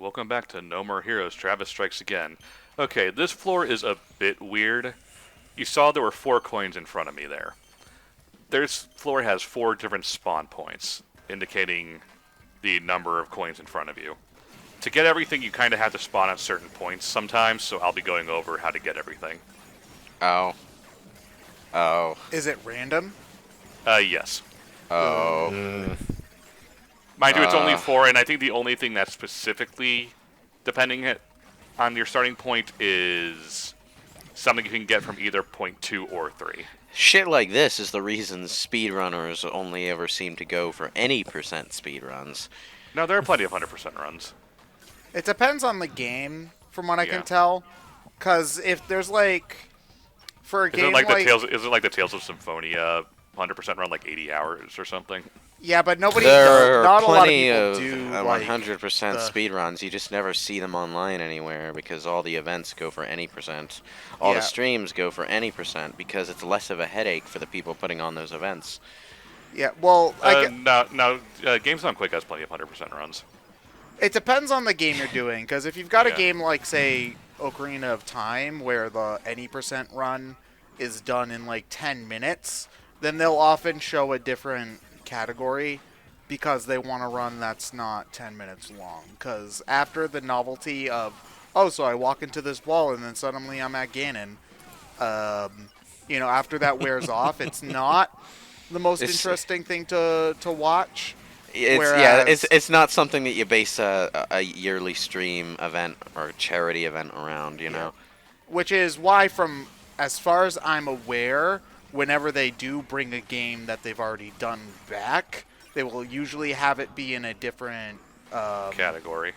welcome back to No More Heroes, Travis Strikes Again. Okay, this floor is a bit weird. You saw there were 4 coins in front of me there. This floor has 4 different spawn points, indicating the number of coins in front of you. To get everything, you kind of have to spawn at certain points sometimes, so I'll be going over how to get everything. Oh. Oh. Is it random? Yes. Oh. Mind you, it's only 4, and I think the only thing that's specifically depending on your starting point is something you can get from either point 2 or 3. Shit like this is the reason speedrunners only ever seem to go for any percent speedruns. No, there are plenty of 100% runs. It depends on the game, from what I Yeah. can tell. Because if there's for a Is game it like the Tales of Symphonia 100% run, like 80 hours or something? yeah, but nobody There does. are Not a lot of plenty people of do 100% the- speedruns. You just never see them online anywhere because all the events go for any percent. All the Yeah. streams go for any percent because it's less of a headache for the people putting on those events. Yeah, well, Games Done Quick has plenty of 100% runs. it depends on the game you're doing. Because if you've got a Yeah. game like, say, Ocarina of Time, where the any percent run is done in 10 minutes, then they'll often show a different category because they want a run that's not 10 minutes long. Because after the novelty of, oh, so I walk into this wall and then suddenly I'm at Ganon, after that wears off, it's not the most interesting thing to watch. It's not something that you base a yearly stream event or charity event around, you know. Which is why, from as far as I'm aware, whenever they do bring a game that they've already done back, they will usually have it be in a different Category.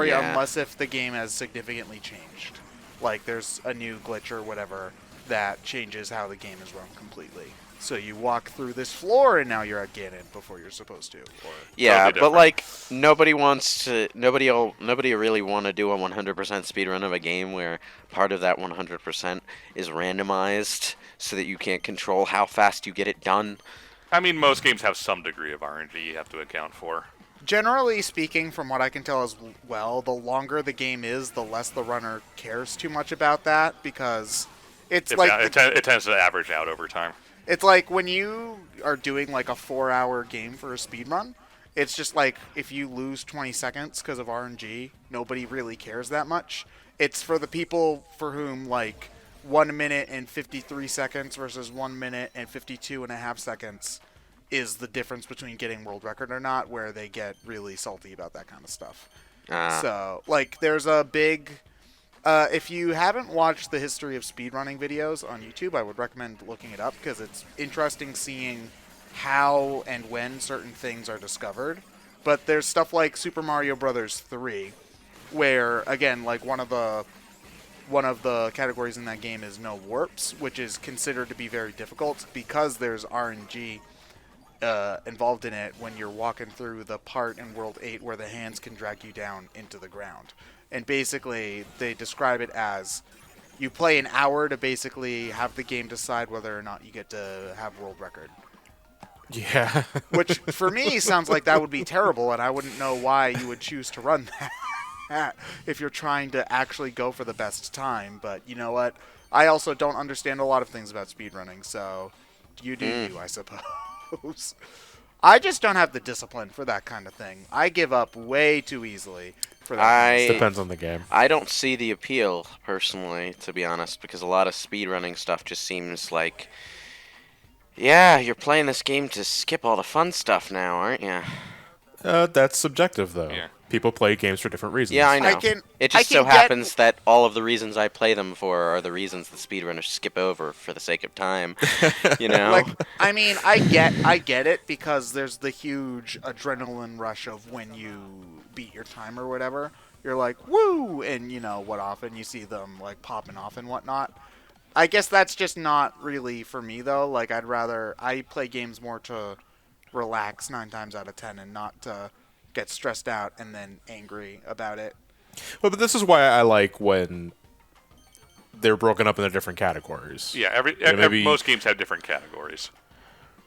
Yeah. Unless if the game has significantly changed. Like there's a new glitch or whatever that changes how the game is run completely. So you walk through this floor and now you're at Ganon before you're supposed to. Or Yeah, totally but nobody really want to do a 100% speedrun of a game where part of that 100% is randomized so that you can't control how fast you get it done. I mean, most games have some degree of RNG you have to account for. generally speaking, from what I can tell as well, the longer the game is, the less the runner cares too much about that because it's It tends to average out over time. It's like when you are doing a 4-hour game for a speedrun, it's just like if you lose 20 seconds because of RNG, nobody really cares that much. It's for the people for whom 1 minute and 53 seconds versus 1 minute and 52.5 seconds is the difference between getting world record or not, where they get really salty about that kind of stuff. So, there's a big... if you haven't watched the history of speedrunning videos on YouTube, I would recommend looking it up because it's interesting seeing how and when certain things are discovered. But there's stuff like Super Mario Bros. 3, where, again, one of the categories in that game is no warps, which is considered to be very difficult because there's RNG involved in it when you're walking through the part in World 8 where the hands can drag you down into the ground. And basically, they describe it as you play an hour to basically have the game decide whether or not you get to have world record. Yeah. Which, for me, sounds like that would be terrible, and I wouldn't know why you would choose to run that if you're trying to actually go for the best time. But you know what? I also don't understand a lot of things about speedrunning, so you do you, I suppose. I just don't have the discipline for that kind of thing. I give up way too easily for that. Depends on the game. I don't see the appeal, personally, to be honest, because a lot of speedrunning stuff just seems like, yeah, you're playing this game to skip all the fun stuff now, aren't you? That's subjective, though. Yeah. People play games for different reasons. Yeah, I know. It just so happens that all of the reasons I play them for are the reasons the speedrunners skip over for the sake of time. You know? I get it because there's the huge adrenaline rush of when you beat your time or whatever. You're like, woo! And, what often you see them, popping off and whatnot. I guess that's just not really for me, though. I play games more to relax 9 times out of 10 and not to get stressed out and then angry about it. Well, but this is why I like when they're broken up into different categories. Yeah, most games have different categories.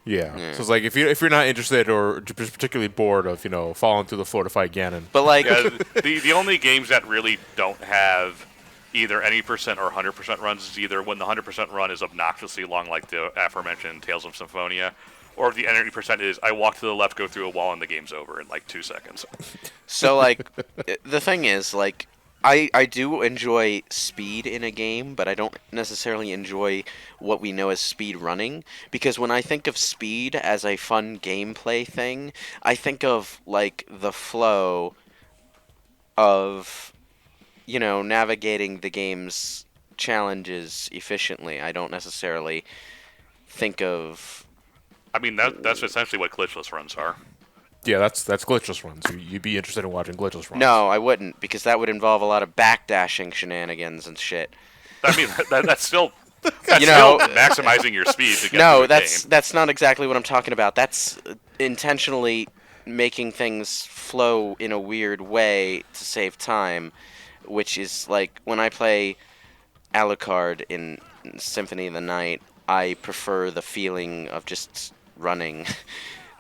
Yeah. Yeah. So it's like if you're not interested or just particularly bored of falling through the floor to fight Ganon. But like, Yeah, the only games that really don't have either any percent or 100% runs is either when the 100% run is obnoxiously long, like the aforementioned Tales of Symphonia, or if the 80% is I walk to the left, go through a wall, and the game's over in like 2 seconds. so like, the thing is, like, I do enjoy speed in a game, but I don't necessarily enjoy what we know as speed running, because when I think of speed as a fun gameplay thing, I think of like the flow of navigating the game's challenges efficiently. I don't necessarily think of. I mean, that's essentially what glitchless runs are. Yeah, that's glitchless runs. You'd be interested in watching glitchless runs. No, I wouldn't, because that would involve a lot of backdashing shenanigans and shit. I mean, that's still You know- still maximizing your speed to get No, through the that's game. that's not exactly what I'm talking about. That's intentionally making things flow in a weird way to save time, which is like when I play Alucard in Symphony of the Night, I prefer the feeling of just running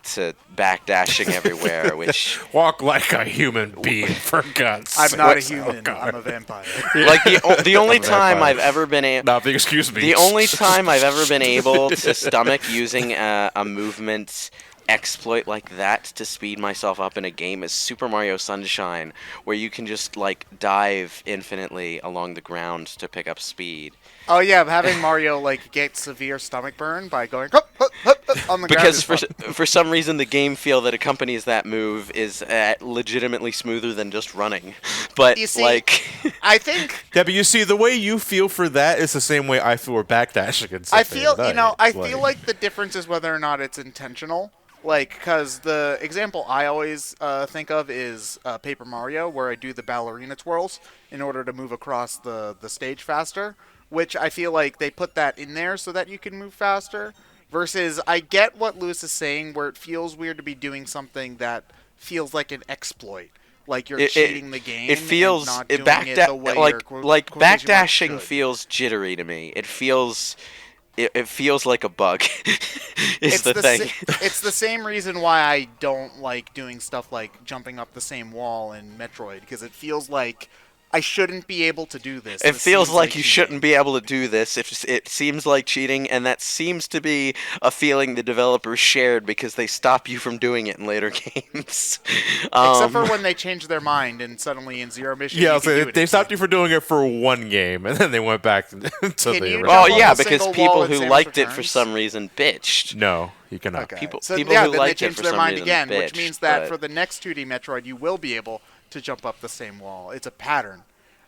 to backdashing everywhere, which Walk like a human being, for God's I'm sake. not a Oh, human. God. I'm a vampire. like the only I'm a time vampire. I've ever been Excuse me. the only time I've ever been able to stomach using a movement exploit like that to speed myself up in a game is Super Mario Sunshine, where you can just like dive infinitely along the ground to pick up speed. Oh yeah, having Mario like get severe stomach burn by going hup, hup, hup, hup, on the ground. Because is for fun. for some reason the game feel that accompanies that move is legitimately smoother than just running. But You see- like I think Yeah, but you see, the way you feel for that is the same way I feel for backdashing and I stuff. feel I feel like the difference is whether or not it's intentional. Like, because the example I always think of is Paper Mario, where I do the ballerina twirls in order to move across the stage faster, which I feel like they put that in there so that you can move faster. Versus, I get what Lewis is saying, where it feels weird to be doing something that feels like an exploit. Like you're cheating the game. It feels and not it doing it the way your like quotation marks backdashing should. feels jittery to me. It feels like a bug. is It's the thing. It's the same reason why I don't like doing stuff like jumping up the same wall in Metroid, because it feels like I shouldn't be able to do this. It This feels seems like you cheating. shouldn't be able to do this. It seems like cheating, and that seems to be a feeling the developers shared because they stop you from doing it in later games. Except for when they change their mind and suddenly in Zero Mission Yeah, you so can do it they again. stopped you for doing it for one game, and then they went back to Can the you original. well, jump on yeah, a because single people wall in who Samus liked it for Returns? some reason bitched. No, you cannot. Okay. People- so, people yeah, who then liked they it change for their some mind reason again, which bitched, means that but- for the next 2D Metroid you will be able to jump up the same wall. It's a pattern.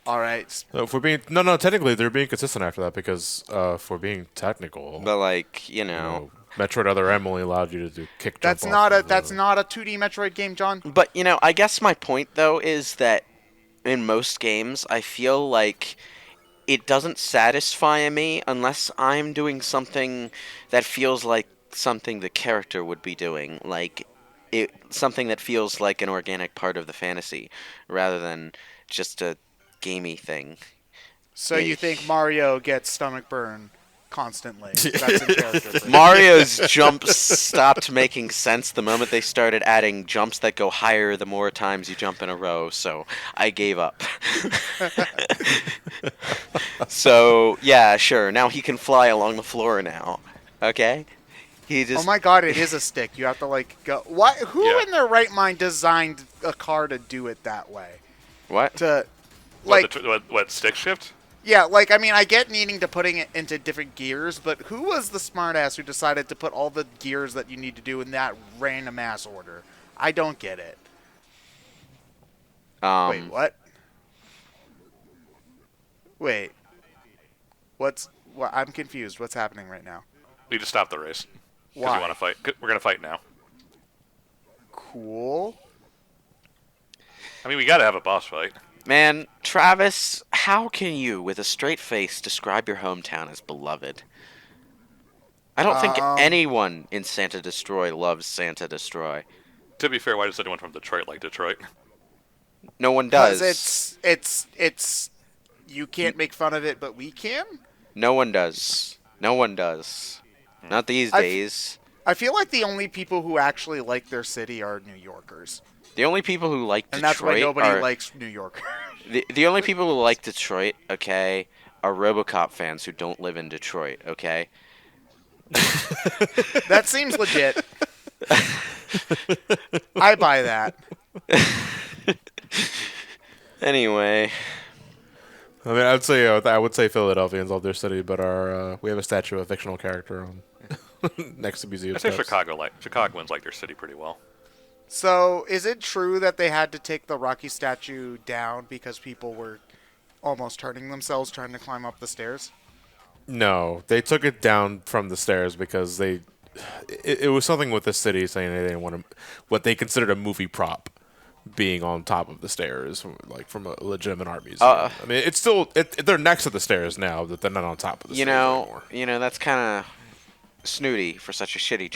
All right. If we're being no, technically they're being consistent after that because for being technical, But like, you know. Metroid Other M only allowed you to do kick. That's jump not off a of that's the- not a 2D Metroid game, John. But I guess my point though is that in most games I feel like it doesn't satisfy me unless I'm doing something that feels like something the character would be doing, like something that feels like an organic part of the fantasy rather than just a gamey thing. So you think Mario gets stomach burn constantly? That's in character. for you. Mario's jumps stopped making sense the moment they started adding jumps that go higher the more times you jump in a row, so I gave up. So, yeah, sure. Now he can fly along the floor now. Okay? He just Oh my God! It is a stick. You have to like go. Why? Who Yeah. in their right mind designed a car to do it that way? What? To like What stick shift? yeah, like I mean, I get needing to putting it into different gears, but who was the smartass who decided to put all the gears that you need to do in that random ass order? I don't get it. Wait, what? Wait. What? I'm confused. What's happening right now? We just stop the race. Because Why? we want to fight. We're going to fight now. Cool. I mean, we got to have a boss fight. Man, Travis, how can you, with a straight face, describe your hometown as beloved? I don't think anyone in Santa Destroy loves Santa Destroy. To be fair, why does anyone from Detroit like Detroit? No one does. Because it's you can't make fun of it, but we can. No one does. No one does. Not these I've- days. I feel like the only people who actually like their city are New Yorkers. The only people who like And Detroit that's why nobody are likes New Yorkers. the only people who like Detroit, okay, are Robocop fans who don't live in Detroit, okay? That seems legit. I buy that. Anyway, I mean, I would say Philadelphians love their city, but we have a statue of a fictional character on next to museum I say steps. Chicagoans like their city pretty well. So, is it true that they had to take the Rocky statue down because people were almost hurting themselves trying to climb up the stairs? No, they took it down from the stairs because it was something with the city saying they didn't want what they considered a movie prop being on top of the stairs, like from a legitimate art museum. I mean, it's still they're next to the stairs now, but they're not on top of the stairs anymore. That's kind of snooty for such a shitty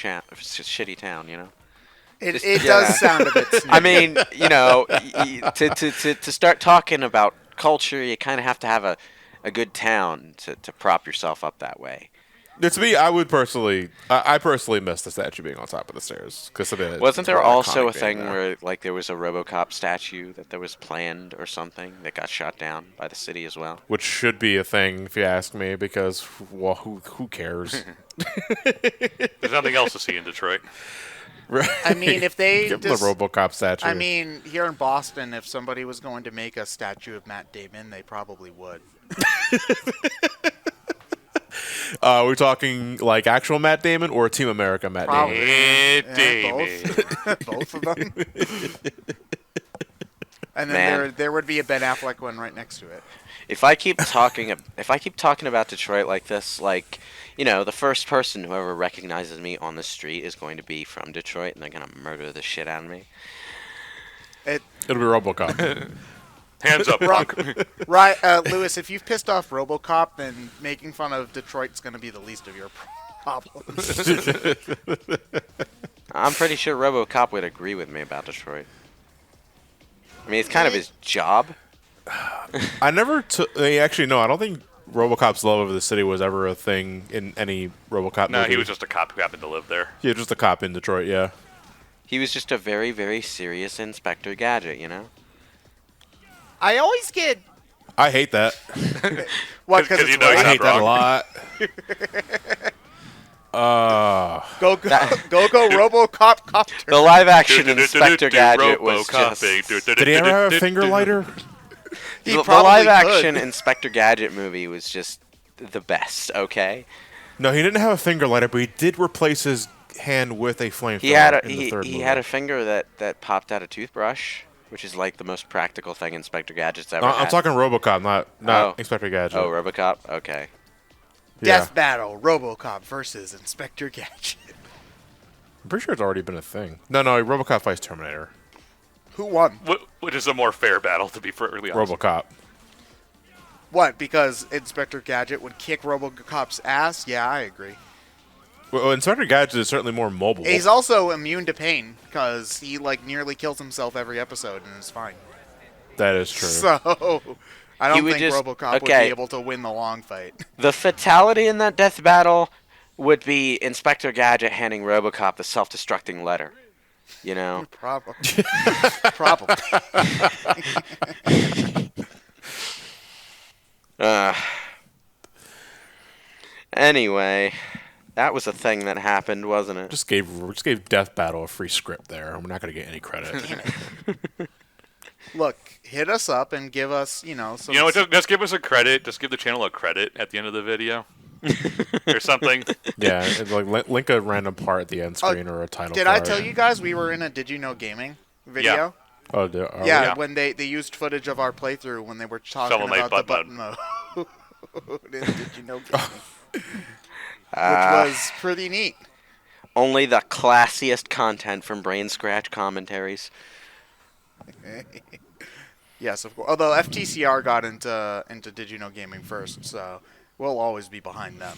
town, you know. It does sound a bit snooty. I mean, to start talking about culture, you kind of have to have a good town to prop yourself up that way. To me, I personally miss the statue being on top of the stairs because Wasn't there also a thing where like there was a Robocop statue that was planned or something that got shot down by the city as well? which should be a thing if you ask me, because well, who cares? There's nothing else to see in Detroit. Right? I mean, if they Give them the RoboCop statue. I mean, here in Boston, if somebody was going to make a statue of Matt Damon, they probably would. We're talking like actual Matt Damon or Team America Matt Probably. Damon? Both of them. And then Man. there would be a Ben Affleck one right next to it. If I keep talking about Detroit like this, like, the first person who ever recognizes me on the street is going to be from Detroit, and they're gonna murder the shit out of me. It'll be RoboCop. Hands up, Rock. Right, Lewis, if you've pissed off RoboCop, then making fun of Detroit's going to be the least of your problems. I'm pretty sure RoboCop would agree with me about Detroit. I mean, it's kind of his job. I never took. Actually, no, I don't think RoboCop's love of the city was ever a thing in any RoboCop No, movie. he was just a cop who happened to live there. Yeah, just a cop in Detroit. Yeah. He was just a very, very serious Inspector Gadget, you know? I always get... I hate that. What, because 'Cause it's you know right? you're I hate that a wrong. lot. Go RoboCop copter. The live-action Inspector Gadget was just... Did he ever have a finger lighter? The probably live-action could. Inspector Gadget movie was just the best, okay? No, he didn't have a finger lighter, but he did replace his hand with a flamethrower. He had in the third he movie. had a finger that popped out a toothbrush, which is like the most practical thing Inspector Gadget's ever I'm had. talking RoboCop, not Oh. Inspector Gadget. Oh, RoboCop? Okay. Yeah. Death Battle, RoboCop versus Inspector Gadget. I'm pretty sure it's already been a thing. No, RoboCop fights Terminator. Who won? Which is a more fair battle, to be really honest. RoboCop. What, because Inspector Gadget would kick RoboCop's ass? Yeah, I agree. Well, Inspector Gadget is certainly more mobile. He's also immune to pain, because he, nearly kills himself every episode and is fine. That is true. So, I don't would think just- RoboCop would be okay. able to win the long fight. The fatality in that death battle would be Inspector Gadget handing RoboCop the self-destructing letter. You know? Probably. Probably. Anyway, that was a thing that happened, wasn't it? Just gave Death Battle a free script there. We're not going to get any credit. Look, hit us up and give us, some... You know what? Just give us a credit. Just give the channel a credit at the end of the video. Or something. Yeah, and, link a random part at the end screen or a title Did card. I tell you guys we were in a Did You Know Gaming video? Oh, Yeah, yeah. when they used footage of our playthrough when they were talking Shovel Knight about the butt button mode. in Did You Know Gaming? Which was pretty neat. Only the classiest content from BrainScratch commentaries. Yes, of course. Although FTCR got into Did You Know Gaming first, so we'll always be behind them.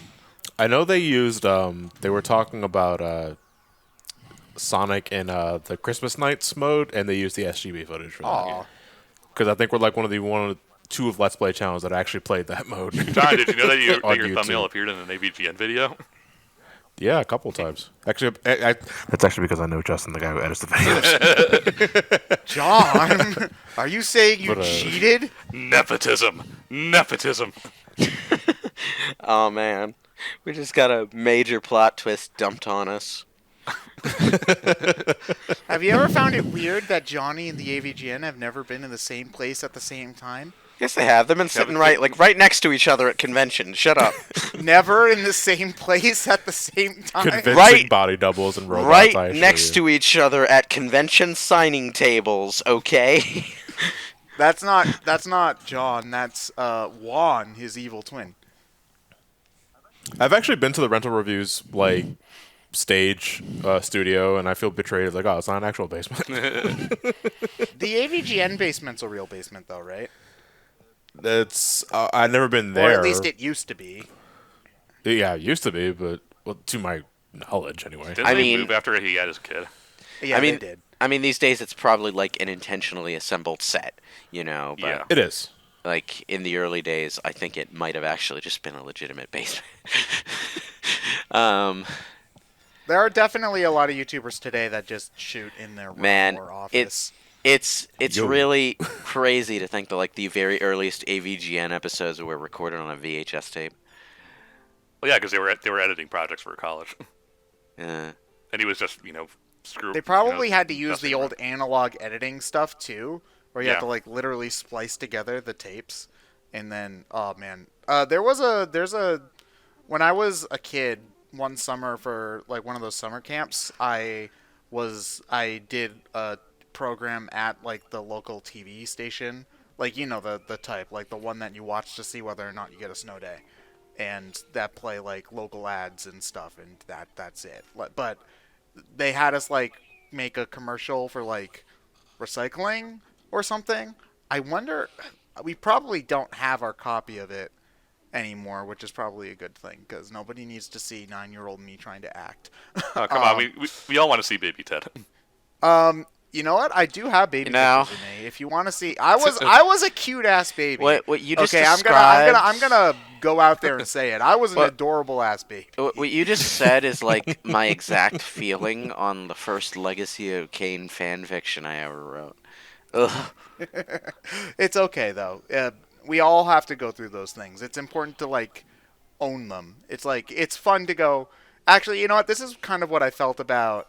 I know they used. They were talking about Sonic in the Christmas Nights mode, and they used the SGB footage for that. Aw. Because I think we're like one of two of Let's Play channels that actually played that mode. John, did you know that On your thumbnail YouTube. appeared in an AVGN video? Yeah, a couple times. Actually, that's actually because I know Justin, the guy who edits the videos. John, are you saying you But, cheated? Nepotism. Nepotism. Oh man, we just got a major plot twist dumped on us. Have you ever found it weird that Johnny and the AVGN have never been in the same place at the same time? Yes, they have. They've been sitting right next to each other at conventions. Shut up. Never in the same place at the same time? Convincing Right- body doubles and robots. Right next to each other at convention signing tables. Okay. That's not John. That's Juan, his evil twin. I've actually been to the rental reviews stage studio, and I feel betrayed. Like, oh, it's not an actual basement. The AVGN basement's a real basement, though, right? It's I've never been there. Or at least it used to be. Yeah, it used to be, but to my knowledge, anyway. Didn't I they mean- move after he had his kid? Yeah, I mean, they did. I mean, these days it's probably like an intentionally assembled set, you know. But Yeah. It is. like in the early days, I think it might have actually just been a legitimate basement. There are definitely a lot of YouTubers today that just shoot in their room Man, or office. It's Yo. really crazy to think that like the very earliest AVGN episodes were recorded on a VHS tape. Well, yeah, because they were editing projects for college, Yeah. and he was just screw. They probably you know, had to use the messing old analog editing stuff too, where you have Yeah. to like literally splice together the tapes, and then oh man, there's a when I was a kid one summer for like one of those summer camps, I did a program at like the local TV station, like the type, like the one that you watch to see whether or not you get a snow day, and that play like local ads and stuff, and that's it. But they had us like make a commercial for like recycling or something. I wonder, we probably don't have our copy of it anymore, which is probably a good thing because nobody needs to see 9-year-old me trying to act. Oh, come on, we all want to see Baby Ted. You know what? I do have baby You know. pictures of me. If you want to see, I was a cute ass baby. What you just okay, described, I'm gonna go out there and say it. I was an What- adorable ass baby. What you just said is like my exact feeling on the first Legacy of Kain fan fiction I ever wrote. Ugh. It's okay though. We all have to go through those things. It's important to like own them. It's like it's fun to go. Actually, you know what? This is kind of what I felt about.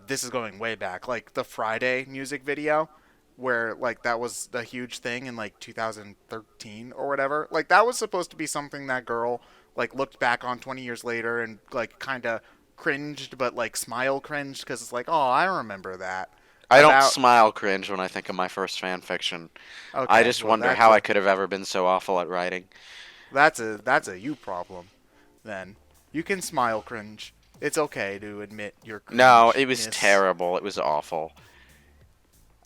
This is going way back, like the Friday music video, where like that was the huge thing in like 2013 or whatever. Like that was supposed to be something that girl like looked back on 20 years later and like kind of cringed, but like smile cringed because it's like, oh, I remember that. I don't About- smile cringe when I think of my first fan fiction. Okay, I just well, wonder that's how a- I could have ever been so awful at writing. That's a you problem. Then you can smile cringe. It's okay to admit your cringe. No, it was terrible. It was awful.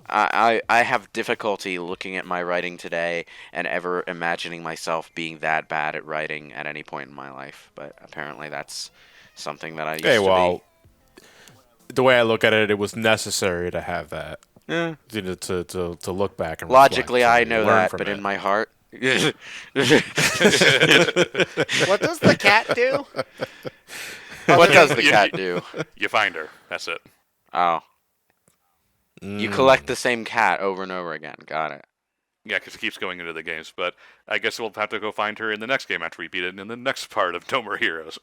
I have difficulty looking at my writing today and ever imagining myself being that bad at writing at any point in my life. But apparently that's something that I used to the way I look at it, it was necessary to have that. be. Yeah. To look back and Logically, reflect I and know learn that, from but it. in my heart... What does the cat do? What does the You- cat do? You find her. That's it. Oh. You collect the same cat over and over again. Got it. Yeah, because it keeps going into the games. But I guess we'll have to go find her in the next game after we beat it in the next part of No More Heroes.